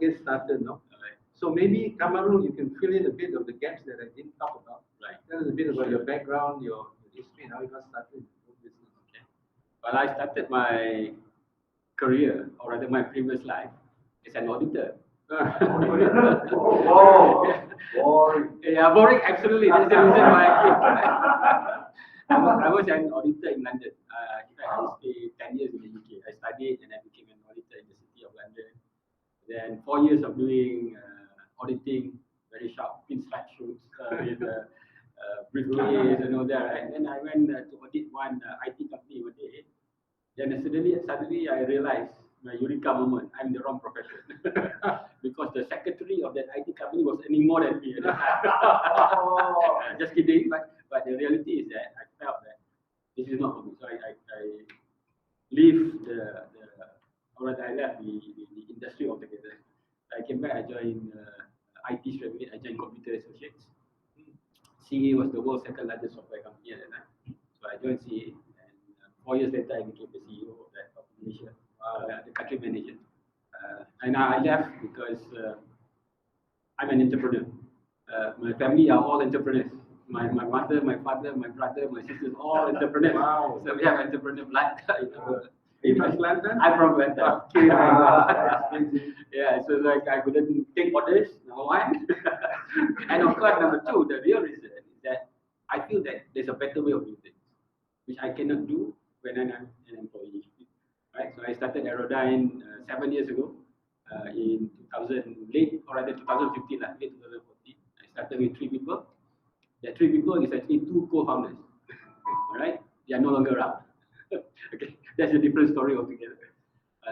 get started, no? So maybe Kamarul, you can fill in a bit of the gaps that I didn't talk about. Right. Tell us a bit about your background, your history, and how you got started in food business. Okay. Well, I started my career, or rather my previous life, as an auditor. Oh, boring. Yeah, boring. Absolutely. That's the reason why I came. I was an auditor in London. In fact, I stayed 10 years in the UK. I studied and I became an auditor in the City of London. Then 4 years of doing auditing, very sharp pinstripe suits with briefcase and all that. And then I went to audit one IT company one day. Then suddenly I realized my eureka moment. I'm the wrong profession because the secretary of that IT company was earning more than me. Just kidding, but the reality is that I felt that this is not for me. So I leave or rather I left the industry altogether. I came back. I joined IT straight away. I joined Computer Associates. CA was the world's second largest software company at that time. So I joined CA, and 4 years later I became the CEO of that of Malaysia, the country manager. And I left because I'm an entrepreneur. My family are all entrepreneurs. My mother, my father, my brother, my sisters, all entrepreneurs. Wow. So we have entrepreneur blood. You from London? I'm from London. Okay. Yeah, so like I couldn't take orders, number one. And of course, number two, the real reason is that I feel that there's a better way of doing things, which I cannot do when I'm an employee. Right? So I started Aerodyne 7 years ago, in 2000, late or rather 2015, late 2014. I started with 3 people. That 3 people is actually 2 co-founders. All right, they are no longer around. Okay, that's a different story altogether.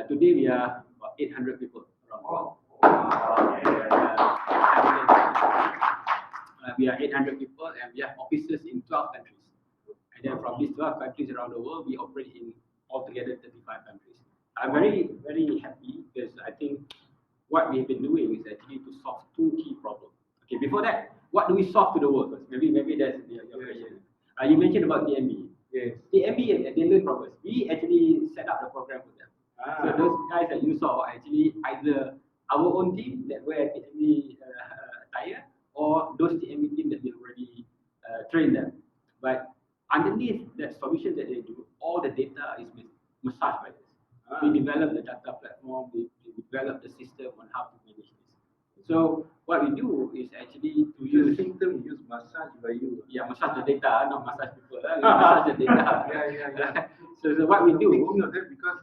Today we are about 800 people around the world. We are 800 people and we have offices in 12 countries. And then from these 12 countries around the world, we operate in altogether 35 countries. I'm very, very happy because I think what we've been doing is actually to solve 2 key problems. Okay, before that, what do we solve to the world first? Maybe that's your question. You mentioned about TMB. Yes. TMB, they learn from us. We actually set up the program for them. So those guys that you saw are actually either our own team that wear TMB attire or those TMB team that we already trained them. But underneath that solution that they do, all the data is massaged by us. We develop the data platform, we develop the system on how to manage this. So what we do is actually to use system use massage by you. Yeah, massage the data, not massage people. We massage the data. Yeah. So what we do. Thinking of that because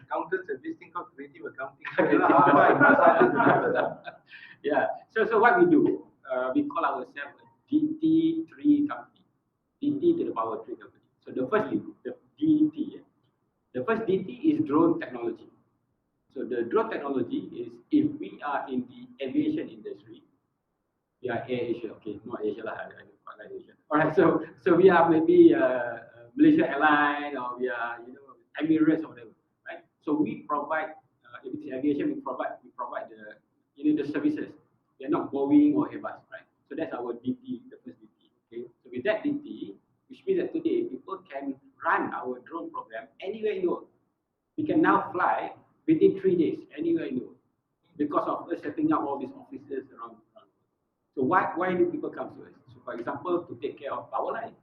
accountants have this thing called creative accounting. Yeah. So what we do, we call ourselves a DT3 company. DT to the power 3 company. So the first the DT. The first DT is drone technology. So the drone technology is if we are in the aviation industry, we are Air Asia, okay, not Asia lah, I don't quite like Asia. All right, so we are maybe Malaysia Airlines or we are Emirates or whatever, right? So we provide if it's aviation, we provide the the services. We are not Boeing or Airbus, right? So that's our DT, the first DT. Okay, so with that DT, which means that today people can run our drone program anywhere in the world. We can now fly within 3 days anywhere in the world because of us setting up all these offices around. So why do people come to us? So for example, to take care of power line,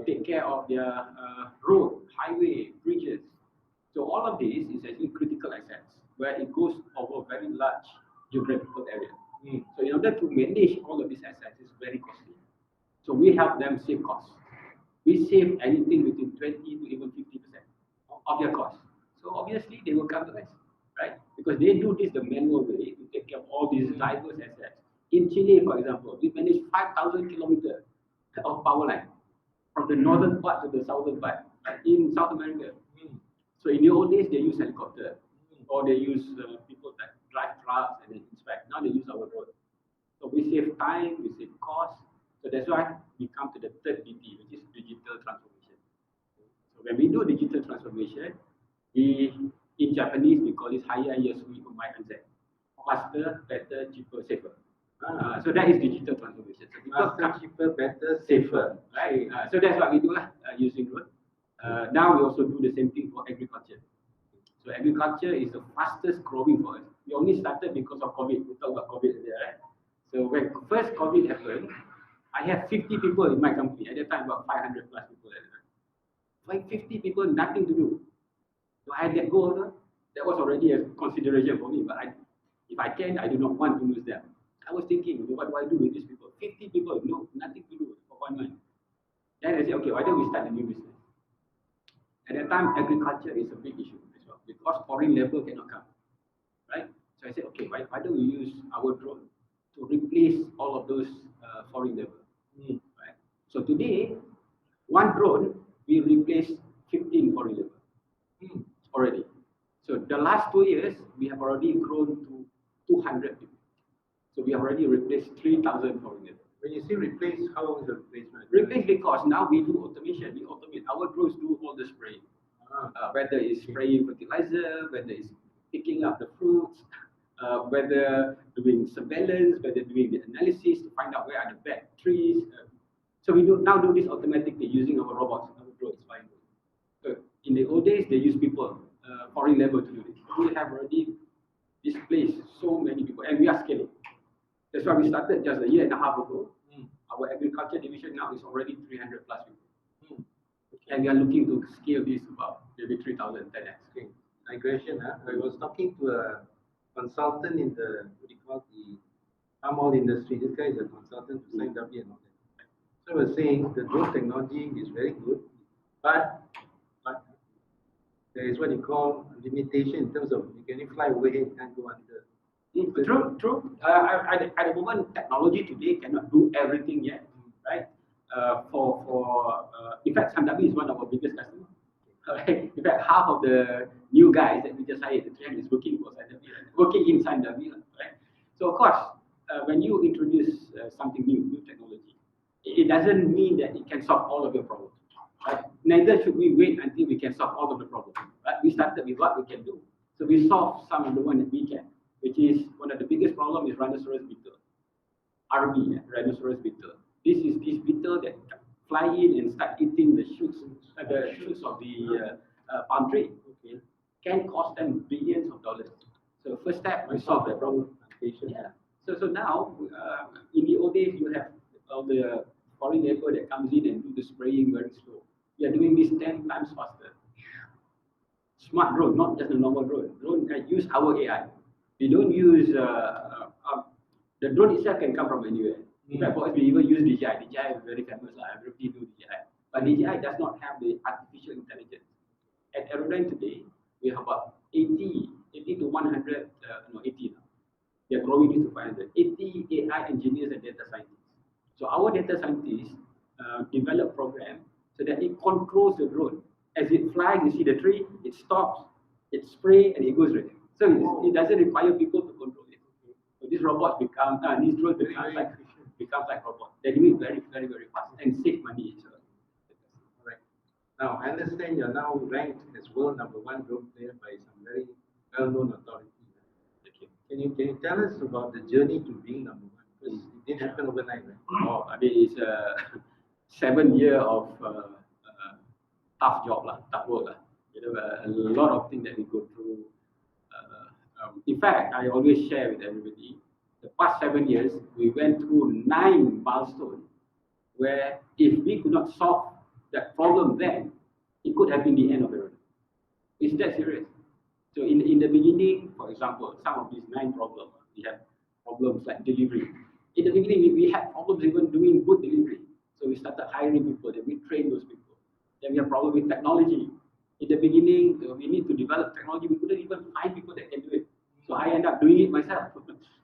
take care of their road, highway, bridges. So all of this is actually critical assets where it goes over a very large geographical area. So in order to manage all of these assets, it's very costly. So we help them save costs. We save anything between 20 to even 50% of their costs. So obviously they will come to us, right? Because they do this the manual way to take care of all these diverse assets. In Chile, for example, we manage 5,000 kilometers of power line from the northern part to the southern part in South America. So in the old days, they use helicopter or they use people that drive trucks and then inspect. Now they use our road. So we save time, we save costs. So that's why we come to the third DT, which is digital transformation. So when we do digital transformation, in Japanese, we call it Haya Yasui Umai Anzen. Faster, better, cheaper, safer. So that is digital transformation. So faster, cheaper, better, safer. Right? So that's what we do using drone. Now we also do the same thing for agriculture. So agriculture is the fastest growing for us. we only started because of COVID. We talk about COVID earlier, right? So when first COVID happened, I have 50 people in my company. At that time, about 500 plus people at the time. Like 50 people, nothing to do. So I let go of them. That was already a consideration for me. But if I can, I do not want to lose them. I was thinking, what do I do with these people? 50 people, no, nothing to do for 1 month. Then I said, okay, why don't we start a new business? At that time, agriculture is a big issue as well because foreign labor cannot come, right? So I said, okay, why don't we use our drone to replace all of those foreign labor, right? So today, one drone will replace 15 foreign labor already. So the last 2 years, we have already grown to 200 people. So we have already replaced 3,000 foreign labor. When you say replace, how is the replacement? Replace because now we do automation. We automate. Our drones do all the spraying. Whether it's spraying fertilizer, whether it's picking up the fruits, whether doing surveillance, whether doing the analysis to find out where are the bad trees. So we now do this automatically using our robots, our drones. So in the old days, they used people, foreign labor to do this. We have already displaced so many people, and we are scaling. That's why we started just a year and a half ago. Our agriculture division now is already 300 plus people. And we are looking to scale this about maybe 3,000, 10x. Okay. Migration, I was talking to a consultant in the, what do you call the palm oil industry. This guy is a consultant to Science W and all that. So I was saying the drone technology is very good, but there is what you call limitation in terms of you can only fly overhead, you can't go under. True. At the moment, technology today cannot do everything yet, right? In fact, Sandabi is one of our biggest customers. Right? In fact, half of the new guys that we just hired, the 300 is working for Sandabi, working in Sandabi, right? So of course, when you introduce something new technology, it doesn't mean that it can solve all of your problems. Right? Neither should we wait until we can solve all of the problems. Right? We started with what we can do. So we solve some of the one that we can, which is one of the biggest problems is rhinoceros beetle. RB, rhinoceros beetle. This is this beetle that fly in and start eating the shoots of the palm tree. Okay, can cost them billions of dollars. So first step, we solve that problem. Yeah. So now in the old days you have all the foreign labor that comes in and do the spraying very slow. We are doing this 10 times faster. Smart drone, not just a normal drone. Drone use our AI. We don't use the drone itself can come from anywhere. In fact, for us, we even use DJI. DJI is very famous. Everybody do DJI. But DJI does not have the artificial intelligence. At Aerodyne today, we have about 80 to 100, 80 now. We are growing this to 500. 80 AI engineers and data scientists. So our data scientists develop program so that it controls the drone. As it flies, you see the tree, it stops, it sprays, and it goes right. So it doesn't require people to control it. So these robots become, these drones becomes like robots. They do it very, very, very fast and save money as well. Right. Now, I understand you're now ranked as world #1 drone player by some very well-known authorities. Okay. Can you tell us about the journey to being #1? Because it didn't happen overnight, right? Oh, I mean, it's a 7 year of tough job, tough work. A lot of things that we go through. In fact, I always share with everybody, the past 7 years, we went through 9 milestones where if we could not solve that problem then, it could have been the end of the road. It's that serious. So in the beginning, for example, some of these 9 problems, we have problems like delivery. In the beginning, we had problems even doing good delivery. So we started hiring people, then we trained those people. Then we have problem with technology. In the beginning, we need to develop technology. We couldn't even find people that can do it. So I end up doing it myself.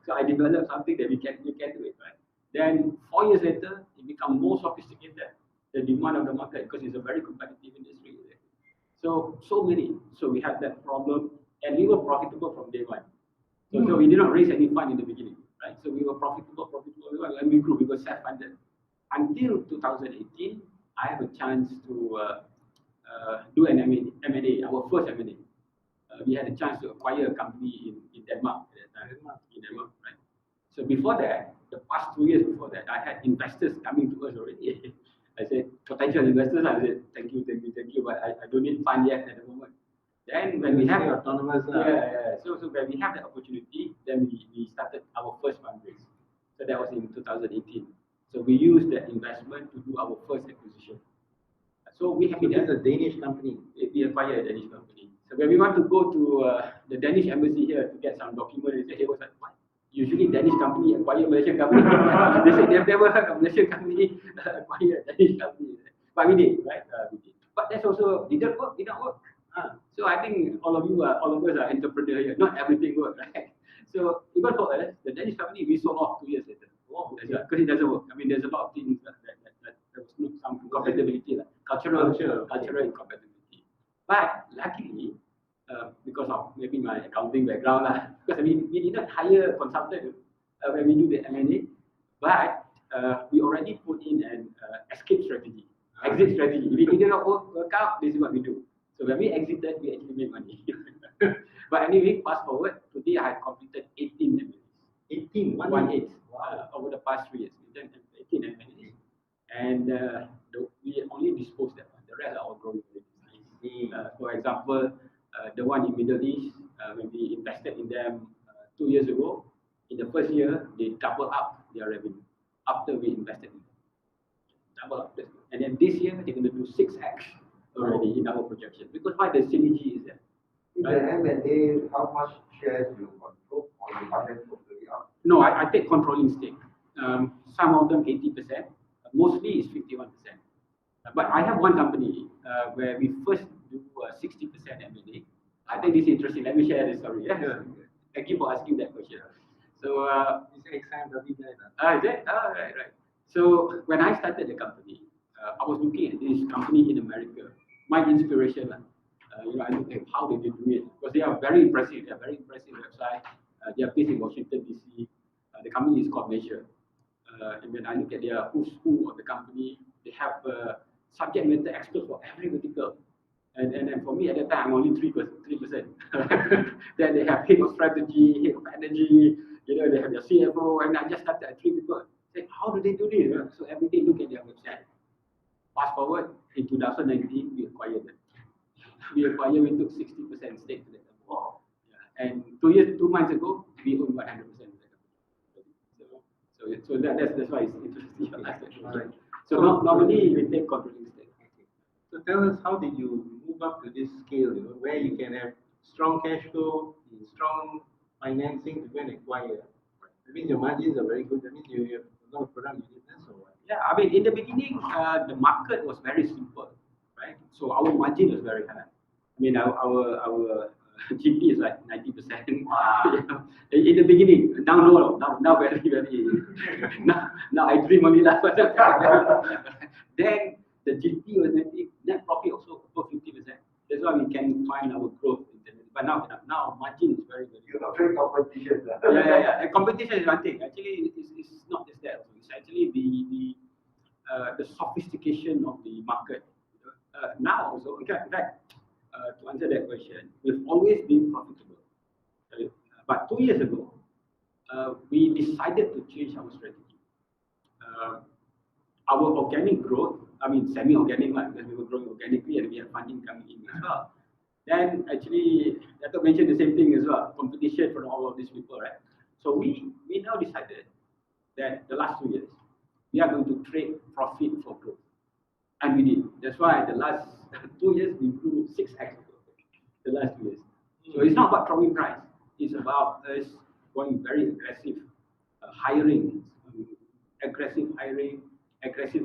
So I developed something that we can do it, right? Then 4 years later, it become more sophisticated, the demand of the market, because it's a very competitive industry. So many. So we had that problem, and we were profitable from day one. So we did not raise any fund in the beginning, right? So we were profitable, and we grew. We were self-funded. Until 2018, I have a chance to do an M&A, our first M&A. We had a chance to acquire a company in Denmark at that time. In Denmark, right? So before that, the past 2 years before that, I had investors coming to us already. I said, potential investors, I said, thank you, but I don't need fund yet at the moment. Then when we have Say autonomous, so when we have the opportunity, then we started our first fundraise. So that was in 2018. So we used that investment to do our first acquisition. So we have so been this is a Danish company. we acquired a Danish company. So when we want to go to the Danish embassy here to get some document, they said, it was like, what? Usually Danish company acquire Malaysian company. They said they've never heard of Malaysian company acquire a Danish company. But we did, right? We did. But that's also didn't work. So I think all of us are entrepreneur here. Not everything works, right? So even for us, the Danish company we sold off 2 years later. Because it doesn't work. I mean, there's a lot of things that there was some incompatibility, like cultural incompatibility. But luckily, because of maybe my accounting background, because I mean, we didn't hire a consultant when we do the M&A, but we already put in an exit strategy. If it did not work out, this is what we do. So when we exited, we actually made money. But anyway, fast forward, today I have completed 18 M&As. 18, 18 over the past 3 years. We've done 18 M&As. And we only disposed that one. The rest are all growing. For example, the one in Middle East, when we invested in them 2 years ago, in the first year, they double up their revenue after we invested in them. Double up. And then this year, they're going to do 6x already in our projection. Because why? The synergy is there. The M&A, how much shares you control or you buy them totally out? No, I take controlling stake. Some of them 80%, mostly is 51%. But I have one company where we first do 60% M&A. I think this is interesting. Let me share this story. Yeah? Thank you for asking that question. So, It's ex-IMW guy. is it? Right. So when I started the company, I was looking at this company in America. My inspiration, I looked at how they do it because they are very impressive. They are very impressive website. They are based in Washington DC. The company is called Measure. And when I look at their who's who of the company, they have subject matter experts for every vertical. And for me at that time, I'm only 3%. Then they have head of strategy, head of energy. They have their CFO, and I just started at 3 people. Say, how do they do this? So every day look at their website. Fast forward in 2019, we acquired them. We took 60% stake to that company. Wow. Yeah. And 2 months ago, we own 100% of the company. So that's why it's interesting. Right. So normally we take controlling stake. So tell us, how did you move up to this scale? Where you can have strong cash flow, strong financing to go and acquire. That means your margins are very good. That means you have a lot of product uniqueness or what? Yeah, I mean, in the beginning, the market was very simple, right? So our margin was very high. I mean, our GP is like 90%. In the beginning, now very now I dream only lah. Then the GP was 90, net profit also above 50%. That's why we can find our growth. But now margin is very. You're not very competition. Yeah. And competition is one thing. Actually, it's not just that. It's actually the sophistication of the market. Now also, in fact, to answer that question, we've always been profitable. But 2 years ago, we decided to change our strategy. Our organic growth, I mean semi-organic, because we were growing organically and we had funding coming in as well. Then actually, Dato mentioned the same thing as well, competition from all of these people, right? So we now decided that the last 2 years, we are going to trade profit for growth. And we did. That's why the last 2 years, we grew 6x the last 2 years. So it's not about throwing price. It's about us going very aggressive hiring, aggressive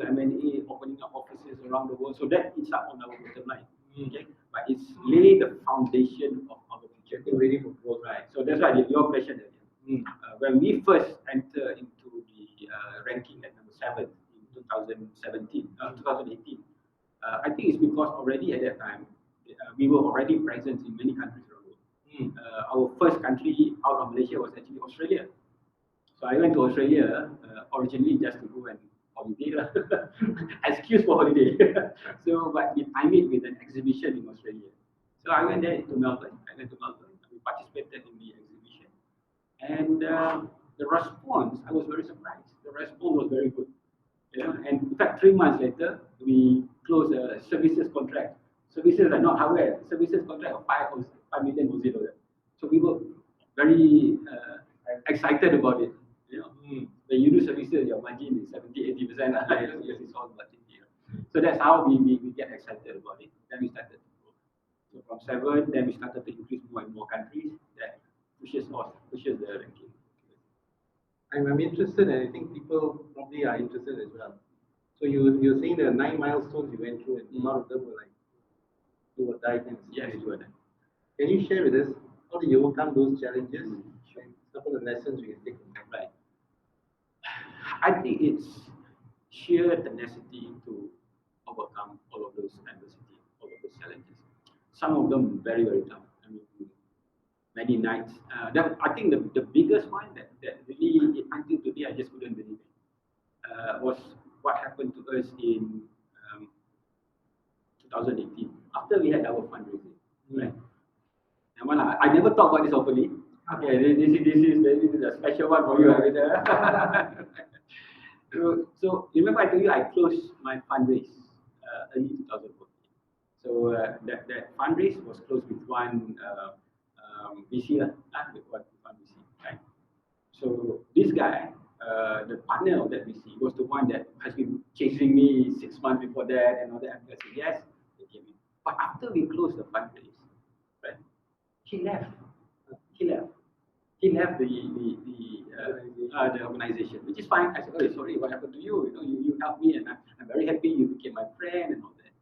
M&A, opening up offices around the world. So that is up on our bottom line. Okay? But it's lay the foundation of our future. Getting ready for growth. Right. So that's why your question earlier. When we first entered into the ranking at number 7 in 2018, I think it's because already at that time, we were already present in many countries around the world. Our first country out of Malaysia was actually Australia. So I went to Australia originally just to go and holiday, excuse for holiday. But we timed it with an exhibition in Australia. So I went there to Melbourne. We participated in the exhibition, and the response, I was very surprised. The response was very good. And in fact, 3 months later, we closed a services contract. Services are not hardware. Services contract of 5 million Aussie dollars. So we were very excited about it. You know, when you do services, your margin is 70-80%. Because it's all budget here. So that's how we get excited about it. Then we started to grow. So from 7, then we started to increase more and more countries. That pushes the ranking. I'm interested, and I think people probably are interested as well. So you're saying the 9 milestones you went through, and a lot of them were like do or die kind of Yes, situation. you are there. Can you share with us how did you overcome those challenges? And some of the lessons we can take from that. Right. I think it's sheer tenacity to overcome all of those adversity, all of those challenges. Some of them very, very tough. I mean, many nights. I think the biggest one that really, until today, I just couldn't believe it, was what happened to us in 2018 after we had our fundraising. Right. And when I never talk about this openly. Okay, this is a special one for you, Avita. So remember I told you I closed my fundraise early 2014. So that fundraise was closed with one VC, with one VC, right? So this guy, the partner of that VC, was the one that has been chasing me 6 months before that and all that. I said yes, they gave me. But after we closed the fundraise, right, he left. He left the organization, which is fine. I said, "Oh, sorry, what happened to you? You know, you helped me, and I'm very happy you became my friend and all that."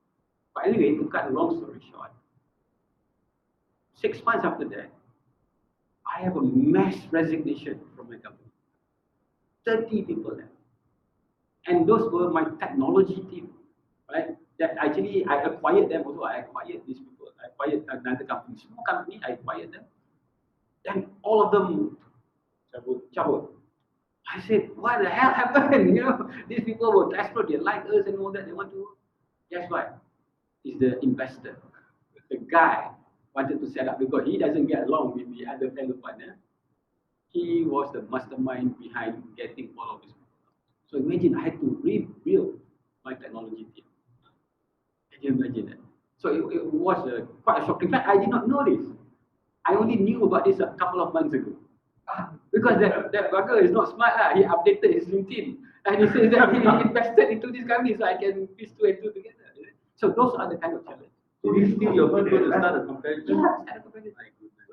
But anyway, to cut a long story short, 6 months after that, I have a mass resignation from my company. 30 people left, and those were my technology team, right? That actually I acquired them also. I acquired these people. I acquired another company, small company. I acquired them. Then all of them cabut. I said, what the hell happened? You know, these people were desperate, they like us and all that, they want to. Guess what? It's the investor. The guy wanted to set up because he doesn't get along with the other fellow partner. He was the mastermind behind getting all of these people. So imagine I had to rebuild my technology team. Can you imagine that? So it was quite a shock. In fact, I did not know this. I only knew about this a couple of months ago. Because that bugger is not smart. He updated his LinkedIn. And he says that he invested into this company so I can piece 2 and 2 together. So those are the kind of challenges. So you still your people to start a comparison? Yeah, start a comparison.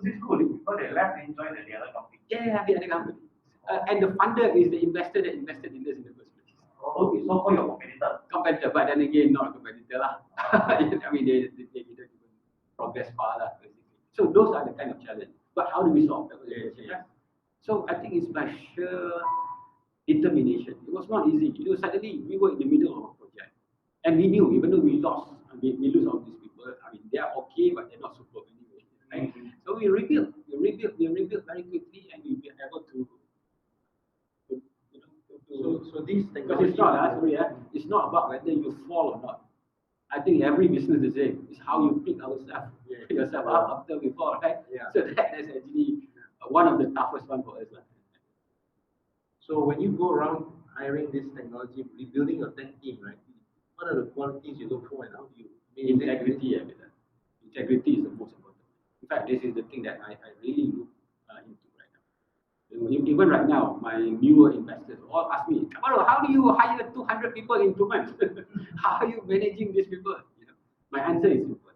This is cool. Because they left and joined the other company. Yeah, the other company. And the funder is the investor that invested in this in the first place. Okay, so for your Competitor, but then again, not a competitor lah. I mean, they didn't even progress far lah, basically. So those are the kind of challenges. But how do we solve them? Yeah. So I think it's by sheer determination. It was not easy. You know, suddenly we were in the middle of a project, and we knew even though we lost, we lose all these people. I mean, they are okay, but they're not superb anyway. Right? So we rebuilt very quickly, and we were able to. So these because technology. it's not about whether you fall or not. I think every business is the same. It's how you pick yourself up after we fall, right? Yeah. So that is actually one of the toughest one for us. So when you go around hiring this technology, rebuilding your tech team, right? What are the qualities you look for, and how do you Integrity, integrity is the most important. In fact, this is the thing that I really look into right now. You know, even right now, my newer investors all ask me, "Kamaro, how do you hire 200 people in 2 months? How are you managing these people?" You know, my answer is simple.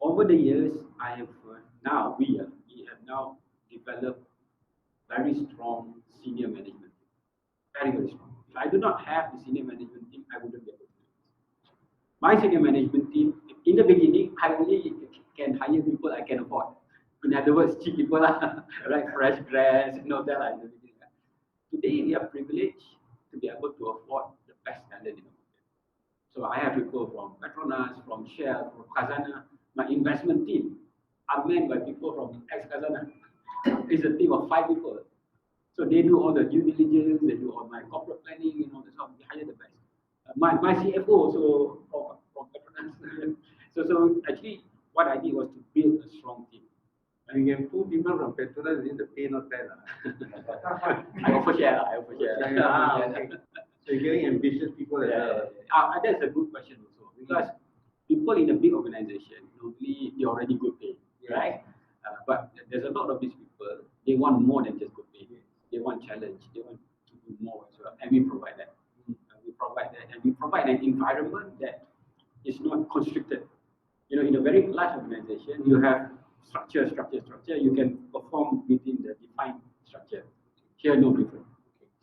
Over the years, I have we have now developed very strong senior management team. Very, very strong. If I do not have the senior management team, I wouldn't be able to do this. My senior management team, in the beginning, I only can hire people I can afford. In other words, cheap people, right? Fresh grads, and all that. Today, we are privileged to be able to afford the best talent in the market. So I have people from Petronas, from Shell, from Khazanah. My investment team are manned by people from ex-Khazanah. It's a team of 5 people. So they do all the due diligence, they do all my corporate planning, and all that stuff. We hire the best. My CFO also from Petronas. So actually, what I did was to build a strong team. And you can pull people from Petronas in the pay not bad. I offer share. Okay. So you're getting ambitious people as well. That's a good question also, because people in a big organization, normally they already good pay, Yes. right? But there's a lot of these people, they want more than just good pay. They want challenge, they want to do more as well, and we provide that. We provide that, and we provide an environment that is not constricted. You know, in a very large organization, you have structure. You can perform within the defined structure. Here, no different.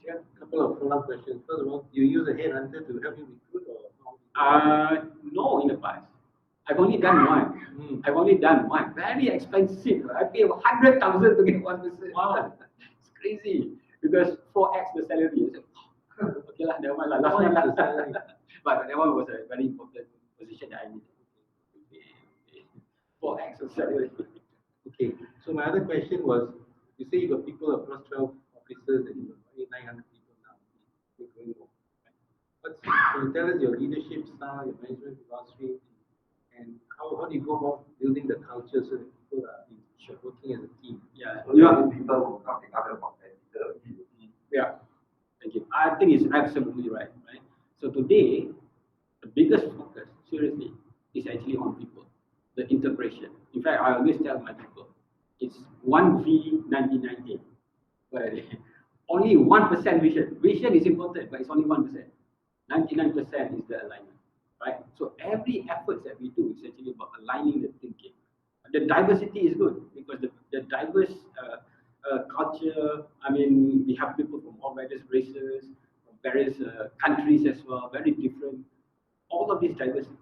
Okay. So a couple of follow-up questions. First of all, do you use a headhunter to help you recruit or no? No, in the past. I've only done one. I've only done one. Very expensive. I pay 100,000 to get one person. Wow. It's crazy. Because 4x the salary. I said, "Oh, okay lah, that one lah. Last How one much lah." is the salary? But that one was a very important position that I needed. 4x the salary. Okay. So my other question was, you say you got people across 12 offices and you got 900 people now. You're growing more. Can you tell us your leadership style, your management philosophy, and how do you go about building the culture so that people are working as a team? Yeah. So these people will not become your competitor. Yeah. Thank you. I think it's absolutely right. So today, the biggest focus, seriously, is actually on people, the integration. In fact, I always tell my people, it's 1V 99A. But only 1% vision. Vision is important, but it's only 1%. 99% is the alignment, right? So every effort that we do is actually about aligning the thinking. The diversity is good because the diverse culture, I mean, we have people from all various races, from various countries as well, very different. All of this diversity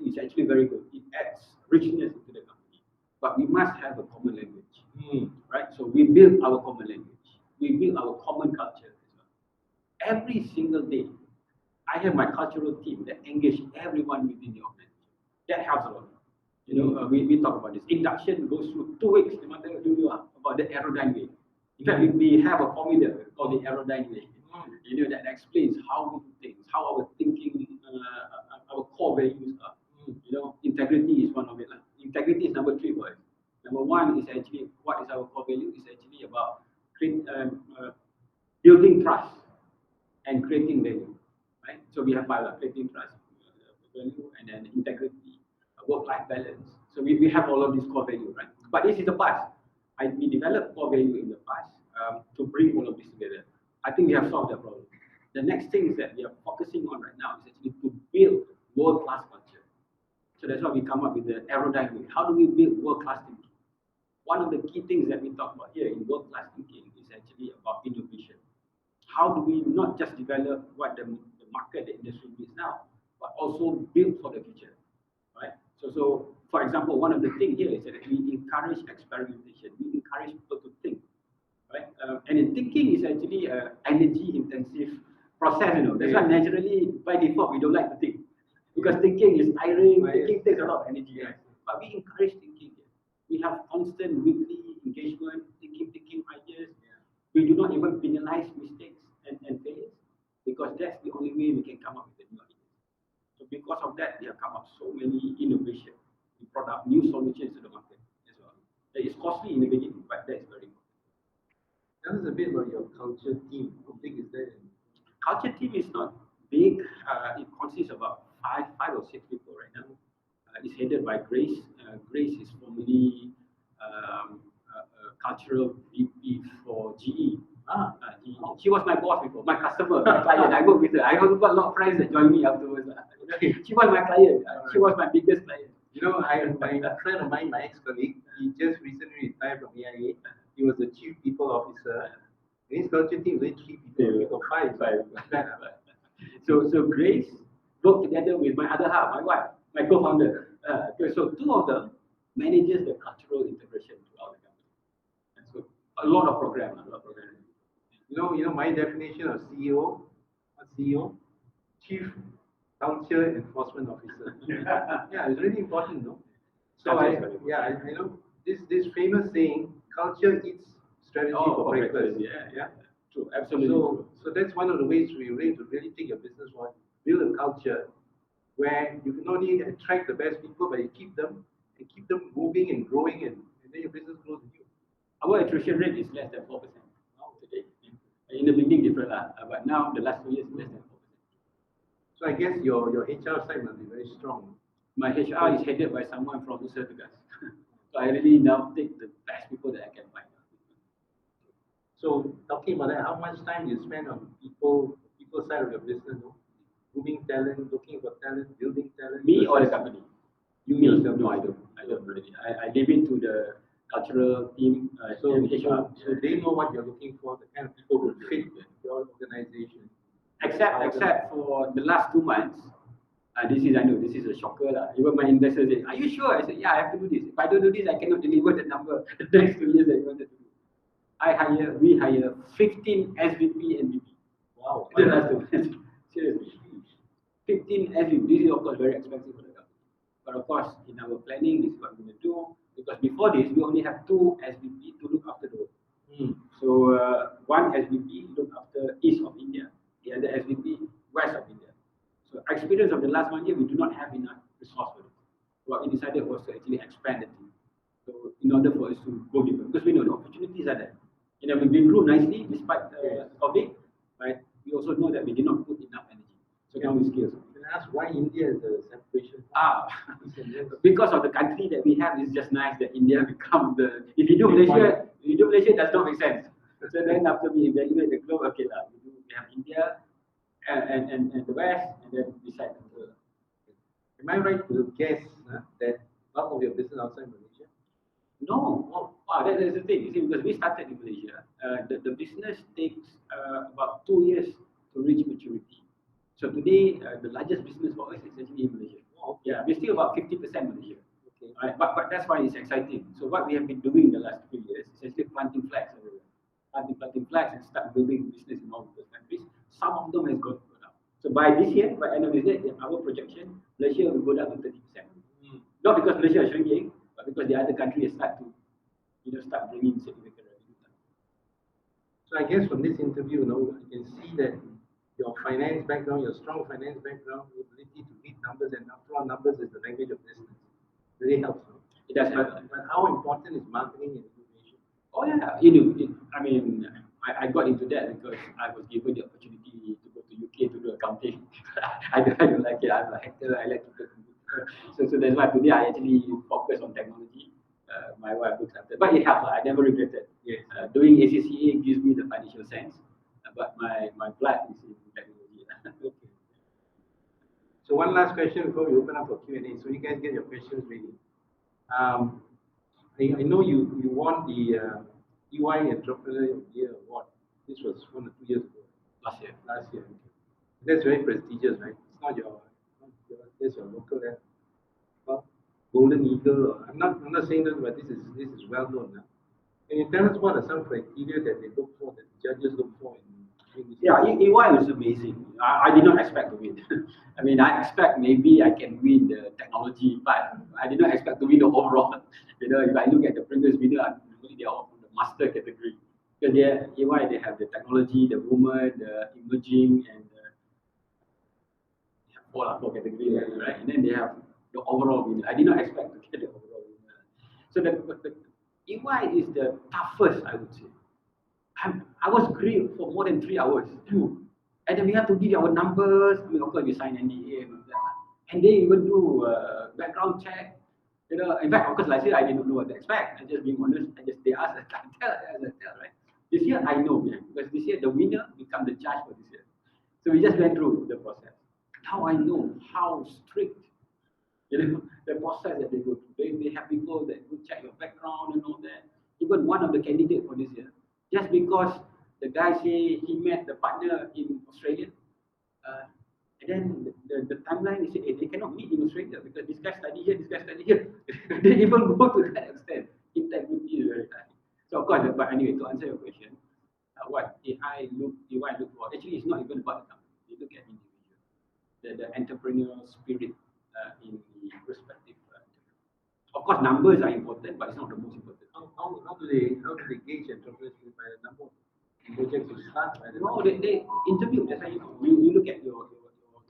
is actually very good. It adds richness into the company. But we must have a common language, right? So we build our common language. We build our common culture as well. Every single day, I have my cultural team that engage everyone within the organization. That helps a lot. You know, we talk about this. Induction goes through 2 weeks about the Aerodyne way. In fact, we have a formula called the Aerodyne way. You know, that explains how we do things, how our thinking, our core values are. You know, integrity is one of it. Integrity is number 3 for us. Number 1 is actually, what is our core value? It's actually about building trust and creating value. Right? So we have 5, creating trust, value, and then integrity, work-life balance. So we have all of these core values, right? But this is the past. We developed core value in the past to bring all of this together. I think we have solved that problem. The next thing is that we are focusing on right now is actually to build world-class culture. So that's why we come up with the Aerodyne way. How do we build world-class thinking? One of the key things that we talk about here in world-class thinking is actually about innovation. How do we not just develop what the market, the industry needs now, but also build for the future, right? So for example, one of the things here is that we encourage experimentation. We encourage people to think, right? And in thinking is actually an energy-intensive process. You know, that's why naturally by default we don't like to think because thinking is tiring. Thinking takes a lot of energy, right? But we encourage thinking. We have constant weekly engagement, thinking ideas. We do not even penalize mistakes and failures because that's the only way we can come up with the new ideas. So because of that, we have come up so many innovations. We brought up new solutions to the market as well. That is costly in the beginning, but that is very important. Tell us a bit about your culture team. How big is that? Culture team is not big. It consists of about five or six people right now. It's headed by Grace. Grace is formerly cultural VP for GE. GE. She was my boss before, my customer, my client. I work with her. I have got a lot of friends that join me afterwards. She was my client. She was my biggest client. You know, my friend of mine, my ex-colleague, he just recently retired from AIA. He was the chief people officer. In his culture team, there 3 people. We got 5. So Grace worked together with my other half, my wife, my co-founder. So 2 of them manages the cultural integration throughout the company. And so a lot of program. You know my definition of CEO. What's CEO? Chief Culture Enforcement Officer. Yeah, it's really important, no? So I know this famous saying, culture eats strategy for breakfast. Yeah. True, absolutely true. So that's one of the ways we really take your business forward. Build a culture where you can not only attract the best people, but you keep them moving and growing, and then your business grows with you. Our attrition rate is less than 4% now today. In the beginning, different, but now the last 2 years, less than 4%. So I guess your HR side must be very strong. My HR is headed by someone from Nusa Tenggara. So I really now take the best people that I can find. So talking about that, how much time do you spend on people side of your business? No? Grooming talent, looking for talent, building talent. Me or the company? You Me? yourself? No, I don't. I don't really. I leave it to the cultural team So, and HR. so they know what you're looking for, the kind of people who fit your organization. Except for the last 2 months, this is, I know, this is a shocker. Even my investors say, are you sure? I said, yeah, I have to do this. If I don't do this, I cannot deliver the number the next 2 years that you wanted to do. We hire 15 SVP and VP. Wow. The last 2 months. Seriously. 15 SVP. This is, of course, very expensive for the company. But of course, in our planning, this is what we're going to do. Because before this, we only have 2 SVP to look after the world. So one SVP look after east of India, the other SVP west of India. So experience of the last 1 year, we do not have enough resource for it. What we decided was to actually expand the team. So in order for us to go deeper, because we know the opportunities are there. We grew nicely despite COVID, but we also know that we did not put enough energy. So now we scale. Can I ask why India is a separation? Because of the country that we have, it's just nice that India become the. If you do Malaysia, it does not make sense. So then after we evaluate the globe, okay, we have India and the West, and then decide. Am I right to guess that a lot of your business outside Malaysia? No, that's the thing. You see, because we started in Malaysia, the business takes about 2 years to reach maturity. So today, the largest business for us is actually in Malaysia. Yeah, we're still about 50% Malaysia. Okay. Right? But that's why it's exciting. So what we have been doing the last 3 years is actually planting flags everywhere. Planting flags and start building business in all of those countries. Some of them has got to go down. So by this year, by end of this year, our projection, Malaysia will go down to 30%. Not because Malaysia is shrinking, but because the other countries start to, start bringing significant revenue. So I guess from this interview, you can see that your finance background, your strong finance background, your ability to read numbers, and after all, numbers is the language of business. Really helps. No? It does help. But how important is marketing and innovation? Oh yeah, I got into that because I was given the opportunity to go to UK to do accounting. I don't like it. I'm a hacker. I like to do computer. So that's why today I actually focus on technology. My wife looks after, but it helps. I never regretted. Yes. Doing ACCA gives me the financial sense, but my blood is in technology. Okay. So one last question before we open up for Q&A. So you guys get your questions ready. I know you won the EY Entrepreneur of the Year award. This was 1 or 2 years ago. Last year. Okay. That's very prestigious, right? It's not that's your local well, Golden Eagle. Or, I'm not saying that, but this is well known now. Can you tell us what are some criteria that they look for, that judges look for in this? Yeah, EY was amazing. I did not expect to win. I expect maybe I can win the technology, but I did not expect to win the overall. If I look at the previous winner, they are all from the master category. Because EY, they have the technology, the woman, the emerging, and four categories, right? And then they have the overall winner. I did not expect to get the overall winner. So the EY is the toughest, I would say. I was grilled for more than 3 hours. And then we have to give our numbers. Of course, we sign NDA and all that. And they even do background check. In fact, of course, last year I didn't know what to expect. I just being honest. They asked, I tell, right? This year I know, because this year the winner become the judge for this year. So we just went through the process. Now I know how strict, the process that they go through. They have people that go check your background and all that. Even one of the candidates for this year, just because the guy say he met the partner in Australia, and then the timeline is they cannot meet in Australia because this guy study here, this guy study here. They even go to that extent. Integrity is very high. So of course, but anyway, to answer your question, what EY look for, actually it's not even about the company. They look at individual, the entrepreneurial spirit in the respective. Of course, numbers are important, but it's not the most important. How do they gauge entrepreneurship by the number of projects you start? No, they interview. That's how you look at your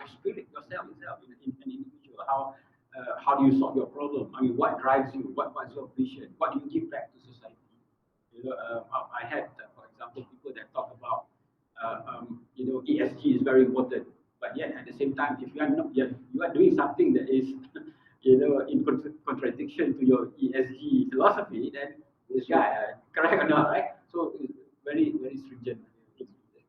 spirit, yourself in an individual. How do you solve your problem? What drives you? What's your vision? What do you give back to society? I had, for example, people that talk about, ESG is very important, but yet at the same time, if you are doing something that is you know, in contradiction to your ESG philosophy, then this guy, correct or not, right? So it's very, very stringent.